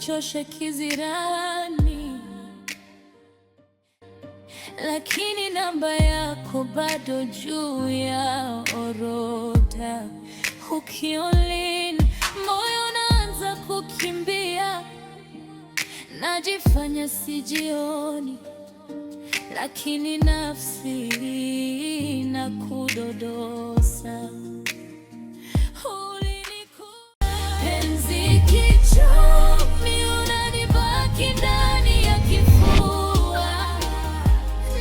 nichoshe kizirani, lakini namba yako bado juu ya orodha. Ukionlin moyo unaanza kukimbia, najifanya sijioni, lakini nafsi inakudodosa. Penzi kichomi, unanibaki ndani ya kifua.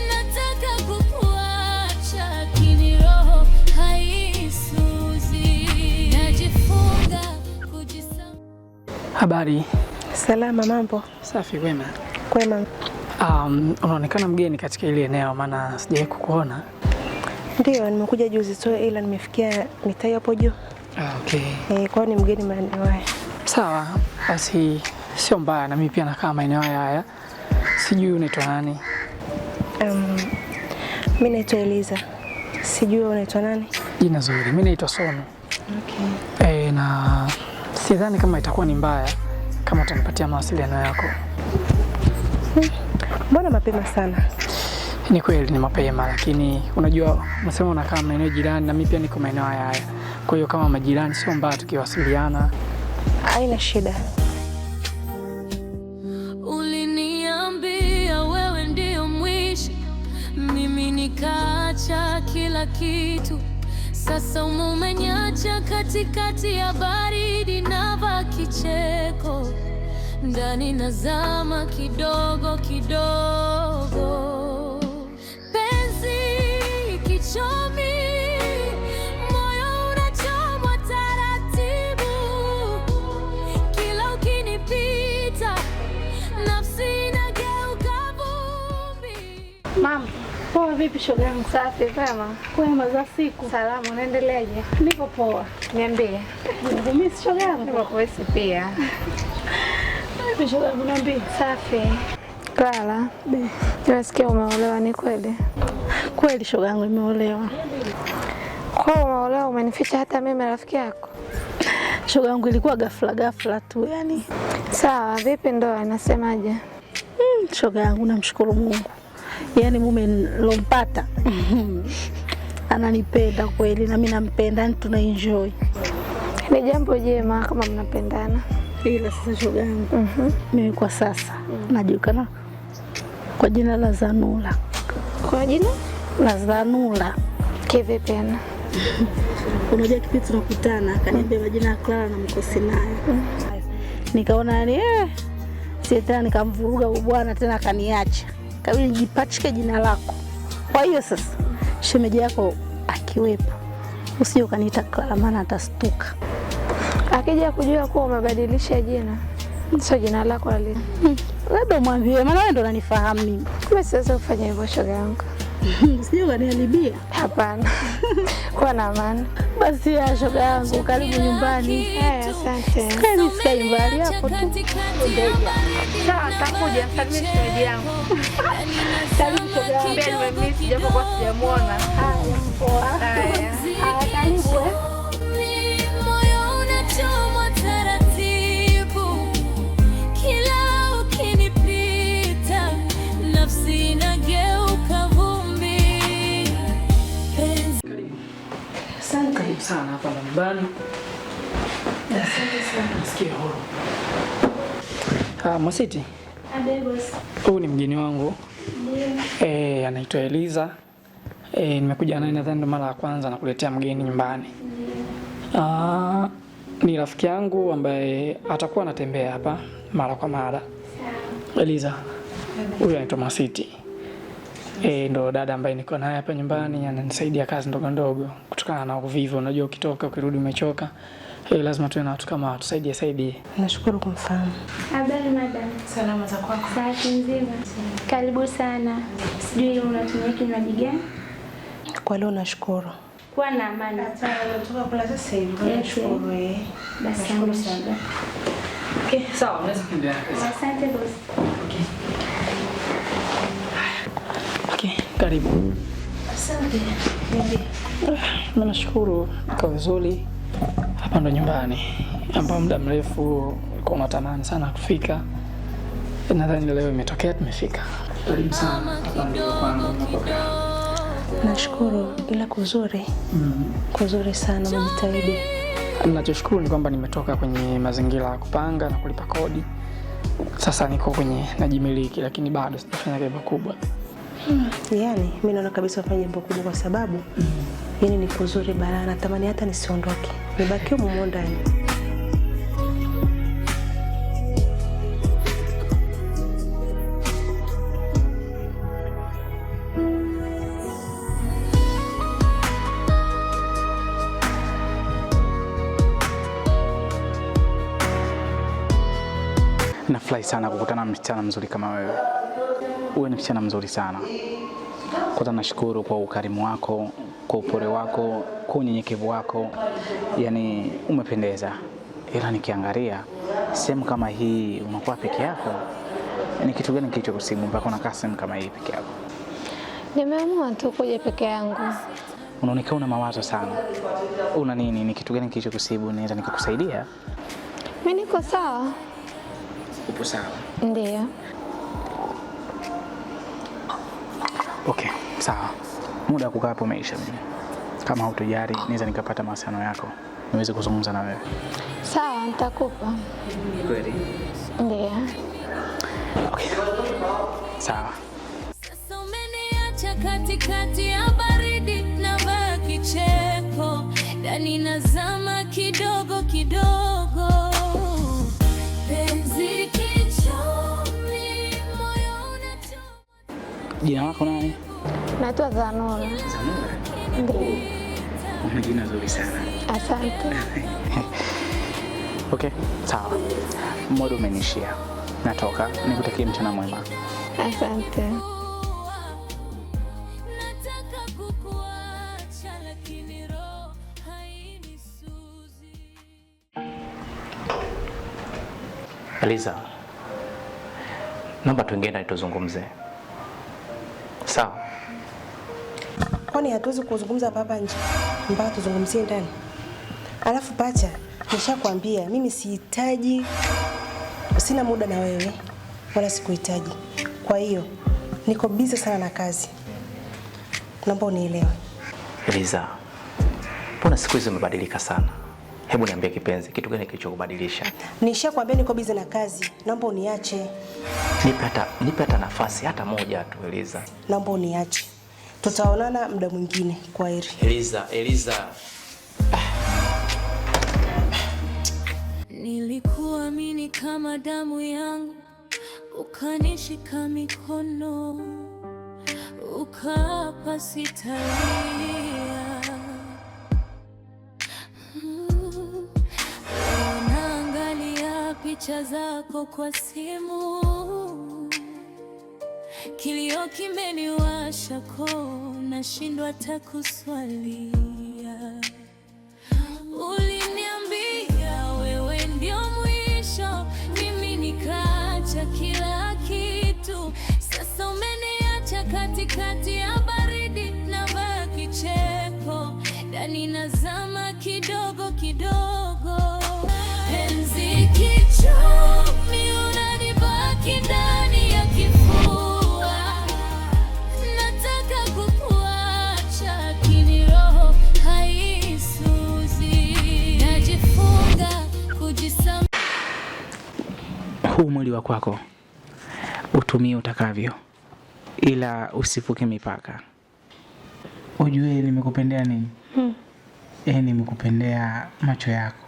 Nataka kukuacha, lakini roho haisuzi. Najifunga kujisahau. Habari. Salama, mambo? Safi, wema. Kwema. Unaonekana mgeni katika ile eneo, maana sijawahi kukuona. Ndio, nimekuja juzi tu, ila nimefikia mitaa hapo juu. Okay. Kwa ni mgeni maeneo haya. Sawa, basi sio mbaya, na mimi pia nakaa maeneo haya. Sijui unaitwa nani? Mimi naitwa Eliza. Sijui unaitwa nani? Jina zuri. Mimi naitwa Sono. Okay. Na sidhani kama itakuwa ni mbaya kama utanipatia mawasiliano yako. Mbona mapema sana? Ni kweli ni mapema, lakini unajua unasema unakaa maeneo jirani na mimi pia niko maeneo haya. Kwa hiyo kama majirani sio mbaya tukiwasiliana. Haina shida. Uliniambia wewe ndio mwisho, mimi nikaacha kila kitu. Sasa umeniacha katikati ya baridi na kicheko, ndani nazama kidogo kidogo. Penzi kichomi, moyo unachomwa taratibu. Kila ukinipita, nafsi inageuka vumbi. Mama, poa vipi shoga yangu? Safi, kama kwema za siku. Salama, unaendeleaje? Niko poa. Niambie. Mimi shoga yangu. Niko poa pia. Vipi shoga yangu, niambie. Safi. Clara, nasikia umeolewa, ni kweli? Kweli shoga yangu, nimeolewa. Kwa umeolewa umenificha hata mimi rafiki yako? Shoga yangu, ilikuwa ghafla tu yani. Sawa, vipi ndoa inasemaje? Shoga yangu, namshukuru Mungu. Yaani mume nilompata ananipenda kweli na mimi nampenda, yani tunaenjoy. Ni jambo jema kama mnapendana. Ila sasa shoga yangu, mimi kwa sasa najulikana kwa jina la Zanula. Kwa jina la Zanula. Kivipi ana? Unajua kipindi tunakutana akaniambia majina ya Clara na mkosi naye. Nikaona yani sitani, nikamvuruga bwana tena akaniacha. Kabla nijipachike jina lako. Kwa hiyo sasa shemeji yako akiwepo, usije ukaniita Clara maana atastuka. Akija kujua kuwa umebadilisha jina, sio jina lako halisi. Labda mwambie maana wewe ndo unanifahamu mimi. Kwa sasa ufanye hivyo shoga yangu. Usije ukaniharibia. Hapana. Kwa na amani. Basi ya shoga yangu, karibu nyumbani. Asante. Sikai mbali hapo tu. Sawa, takuja salimia shemeji yangu. Karibu shoga yangu. Pia nimemisi japo kwa sijamuona. Haya, poa. Haya. Karibu. Karibu sana hapa nyumbani. Asante sana. Nasikia huru. Mwasiti. Adebos. Huyu ni mgeni wangu. Ndiyo. Anaitwa Eliza. Nimekuja naye nadhani ndo mara ya kwanza nakuletea mgeni nyumbani. Ni rafiki yangu ambaye atakuwa anatembea hapa mara kwa mara. Eliza. Huyu anaitwa Mwasiti. Ndo dada ambaye niko naye hapa nyumbani, ananisaidia kazi ndogo ndogo kutokana na uvivu. Unajua ukitoka ukirudi umechoka, lazima tuwe na watu kama tusaidie. Nashukuru kumfahamu. Habari madam. Salama za kwako? Safi nzima. Karibu sana. Sijui unatumia kinywaji gani? Kwa leo nashukuru. Kuwa na amani. Tunatoka kula sasa hivi. Nashukuru. Nashukuru sana. Okay, sawa, unaweza kuendelea. Asante boss. Okay, karibu. Asante. Nashukuru kwa vizuri. Hapa ndo nyumbani. ambao muda mrefu ulikuwa unatamani sana kufika. Nadhani leo imetokea, tumefika. Karibu sana. Nashukuru, ila kuzuri. Kuzuri sana, umejitahidi. Ninachoshukuru ni kwamba nimetoka kwenye mazingira ya kupanga na kulipa kodi. Sasa niko kwenye najimiliki, lakini bado sijafanya jambo kubwa. Yaani mimi naona kabisa ufanye jambo kubwa kwa sababu yani ni kuzuri bala, natamani hata nisiondoke. Nibaki huko ndani. Nafurahi sana kukutana na msichana mzuri kama wewe. Wewe ni msichana mzuri sana. Kwanza nashukuru kwa ukarimu wako, kwa upole wako, kwa unyenyekevu wako. Yaani umependeza. Ila nikiangalia sehemu kama hii unakuwa peke yako. Ni kitu gani kilichokusibu mpaka unakaa sehemu kama hii peke yako? Nimeamua tu kuja peke yangu. Unaonekana una mawazo sana. Una nini? Ni kitu gani kilichokusibu? Naweza nikakusaidia? Mimi niko sawa. Upo sawa? Ndiyo. Okay, sawa. Muda wa kukaa hapo umeisha mimi. Kama hutojali, naweza nikapata mawasiliano yako. Niweze kuzungumza na wewe. Sawa, nitakupa. Kweli? Ndiyo. Okay. Sawa. Sasa umeniacha katikati ya baridi na kicheko. Ndani nazama kidogo kidogo. Jina lako nani? Naitwa Zanura. Zanura? Ndiyo. Una jina zuri sana. Asante. Okay, sawa. Muda umenishia. Natoka, nikutakie mchana mwema. Asante. Nataka kukuacha lakini roho hainisuzi. Eliza, naomba tuingie ndani tuzungumze. Sawa. Kwani hatuwezi kuzungumza hapa nje mpaka tuzungumzie ndani? Alafu pacha, nishakwambia mimi sihitaji, sina muda na wewe wala sikuhitaji. Kwa hiyo niko busy sana na kazi. Naomba unielewe. Eliza, mbona siku hizi umebadilika sana? Hebu niambie kipenzi, kitu gani kilichokubadilisha? Nishakwambia niko busy na kazi. Naomba uniache. Nipe hata nafasi hata moja tu Eliza. Naomba uniache. Tutaonana muda mwingine. Kwaheri. Eliza. Nilikuamini kama damu yangu, ukanishika mikono, ukapa sitalia. Naangalia picha zako kwa simu, kilio kimeniwasha koo, nashindwa hata kuswalia. Uliniambia wewe ndio mwisho, mimi nikaacha kila kitu. Sasa umeniacha katikati ya baridi na kicheko. Ndani nazama kidogo kidogo. Penzi kichomi unanibaki ndani ya kifua. Nataka kukuacha lakini roho haisuzi. Najifunga kujisamehe. Huu mwili wa kwako utumie utakavyo, ila usivuke mipaka. Ujue nimekupendea nini? Nimekupendea macho yako,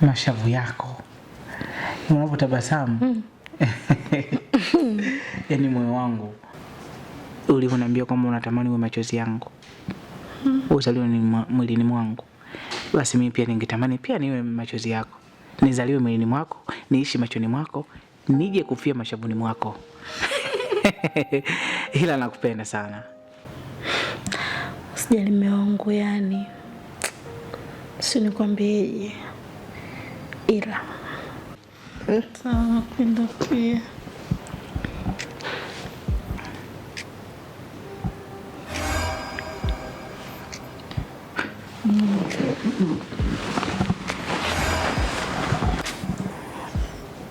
mashavu yako, unapotabasamu. Yaani moyo wangu ulivyoniambia kwamba unatamani uwe machozi yangu, uzaliwe mwilini mwangu, basi mimi pia ningetamani pia niwe machozi yako, nizaliwe mwilini mwako, niishi machoni mwako, nije kufia mashavuni mwako. Ila nakupenda sana. Sijali mume wangu, yani si nikwambieje, ila nakupenda pia.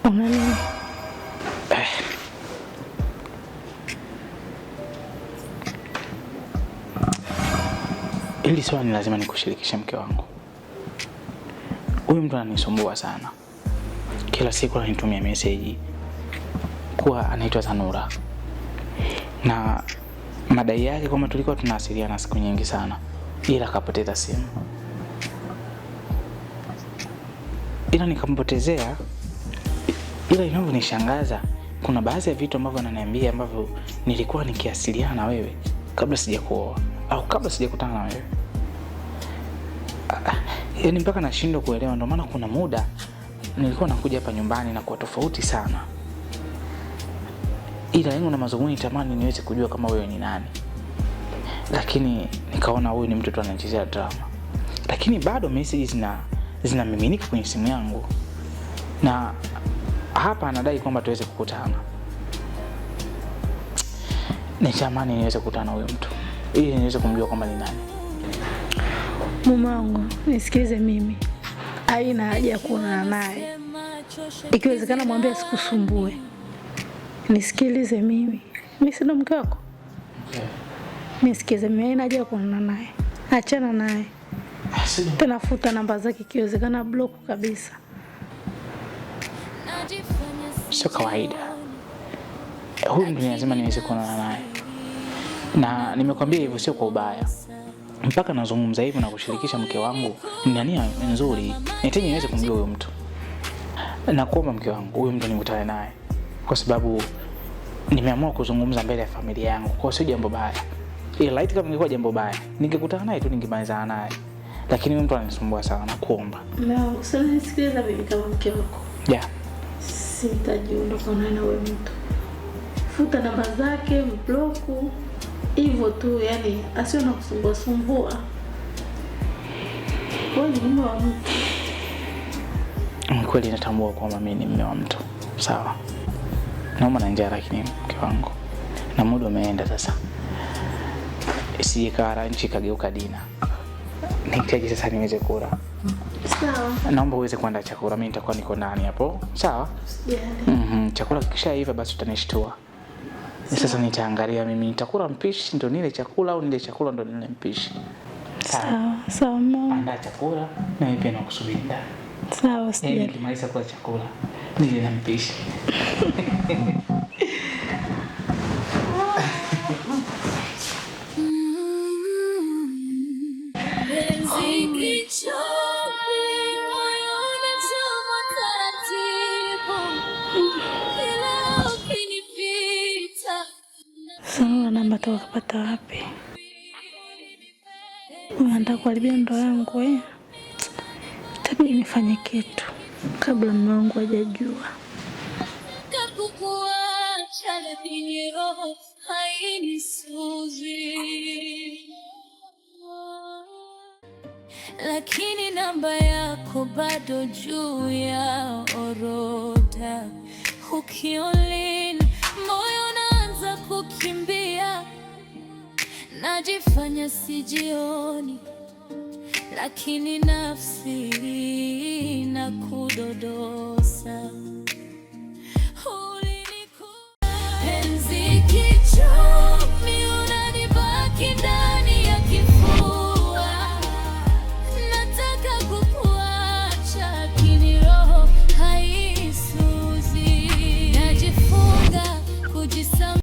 Una nini? Hili swali lazima nikushirikishe mke wangu. Huyu mtu ananisumbua sana. Kila siku ananitumia message kuwa anaitwa Zanura. Na madai yake kwamba tulikuwa tunawasiliana siku nyingi sana, ila akapoteza simu. Ila nikampotezea, ila inavyonishangaza kuna baadhi ya vitu ambavyo ananiambia ambavyo nilikuwa nikiasiliana na wewe kabla sijakuoa au kabla sijakutana na wewe. Yaani mpaka nashindwa kuelewa. Ndio maana kuna muda nilikuwa nakuja hapa nyumbani na kuwa tofauti sana, ila yangu na mazunguni tamani niweze kujua kama wewe ni nani, lakini nikaona huyu ni mtu tu anachezea drama. Lakini bado messages zinamiminika kwenye simu yangu, na hapa anadai kwamba tuweze kukutana. Nitamani niweze kukutana na huyo mtu ili niweze kumjua kwamba ni nani. Mume wangu, nisikilize mimi. Haina haja ya kuonana naye. Ikiwezekana mwambie asikusumbue. Nisikilize mimi. Mimi si ndo mke wako? Nisikilize mimi, haina haja ya kuonana naye. Achana naye. Tena futa namba zake, ikiwezekana block kabisa. Sio kawaida. Huyu mtu lazima niweze kuonana naye. Na nimekwambia hivyo sio kwa ubaya. Mpaka nazungumza hivi na kushirikisha mke wangu, nina nia nzuri. Nahitaji niweze kumjua huyo mtu. Na kuomba mke wangu, huyo mtu nikutane naye. Kwa sababu nimeamua kuzungumza mbele ya familia yangu. Kwa sio jambo baya. Ila laiti kama ingekuwa jambo baya, ningekutana naye tu ningemalizana naye. Lakini huyo mtu ananisumbua sana, na kuomba. Na usinisikilize mimi kama mke wako. Yeah. Sitajiundoka na wewe mtu. Futa namba zake, mblock. Hivyo tu, yani asio na kusumbua sumbua. Wewe ni mume wa mtu. Kweli natambua kwamba mimi ni mume wa mtu. Sawa. Naomba na njaa, lakini mke wangu, na muda umeenda sasa. Isijekara nchi kageuka dina. Nihitaji sasa niweze kula. Sawa. Naomba uweze kuandaa chakula, mimi nitakuwa niko ndani hapo. Sawa? Yeah. Chakula kikishaiva basi utanishtua. Sasa nitaangalia mimi nitakula mpishi ndo nile chakula au nile chakula ndo nile mpishi. Sawa, sawa mama. Andaa chakula na mimi pia nakusubiri ndani. Sawa, sija. Nikimaliza kula chakula nile na mpishi. Sawa, namba tukapata wapi? Unataka kuharibia ndoa yangu Tabii nifanye kitu kabla mume wangu hajajua. Kakukuacha lakini roho hainisuzi. Lakini namba yako bado juu ya orodha. Ukiolini moyo unaanza kukimbia. Najifanya sijioni, lakini nafsi na kudodosa.